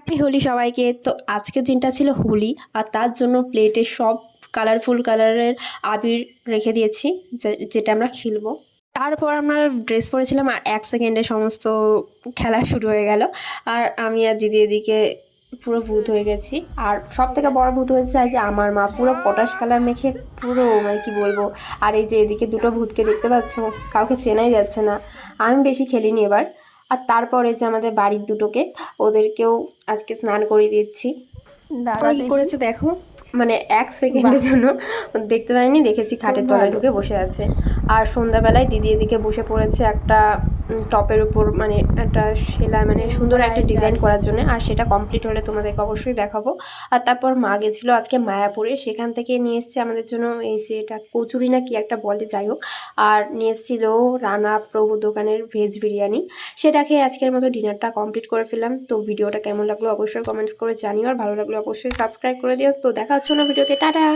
Happy Holi সবাইকে। তো আজকের দিনটা ছিল হোলি, আর তার জন্য প্লেটে সব কালারফুল কালারের আবির রেখে দিয়েছি, যেটা আমরা খেলবো। তারপর আমরা ড্রেস পরেছিলাম, আর 1 সেকেন্ডে সমস্ত খেলা শুরু হয়ে গেল। আর আমি আর দিদি এদিকে পুরো ভূত হয়ে গেছি। আর সব থেকে বড় ভূত হয়েছে যে আমার মা পুরো পটাশ কালার মেখে পুরো, মানে কি বলবো। আর এই যে এদিকে দুটো ভূতকে দেখতে পাচ্ছ, কাউকে চেনাই যাচ্ছে না। আমি বেশি খেলিনি এবার। আর তারপরে যে আমাদের বাড়ির দুটোকে, ওদেরকেও আজকে স্নান করিয়ে দিচ্ছি। দাঁড়া ওরা কি দেখি। করেছে দেখো, মানে 1 সেকেন্ডের বাহ, জন্য দেখতে পাইনি, দেখেছি খুব খাটের তলায় ভালো। ঢুকে বসে আছে। আর সন্ধ্যাবেলায় দিদি এদিকে বসে পড়েছে একটা টপের উপর, মানে একটা সেলাই, মানে সুন্দর একটা ডিজাইন এমব্রয়ডারি। করার জন্য। আর সেটা কমপ্লিট হলে তোমাদেরকে অবশ্যই দেখাবো। আর তারপর মা গেছিলো আজকে মায়াপুরে, সেখান থেকে নিয়ে এসছে আমাদের জন্য এই যে এটা কচুরি না কি একটা বলে, যাই হোক। আর নিয়ে এসেছিল রানা প্রভু দোকানের ভেজ বিরিয়ানি। সেটা খেয়ে আজকের মতো ডিনারটা কমপ্লিট করে ফেললাম। তো ভিডিওটা কেমন লাগলো অবশ্যই কমেন্টস করে জানিও, আর ভালো লাগলো অবশ্যই সাবস্ক্রাইব করে দিও। তো দেখা হচ্ছে না ভিডিওতে, টাটা।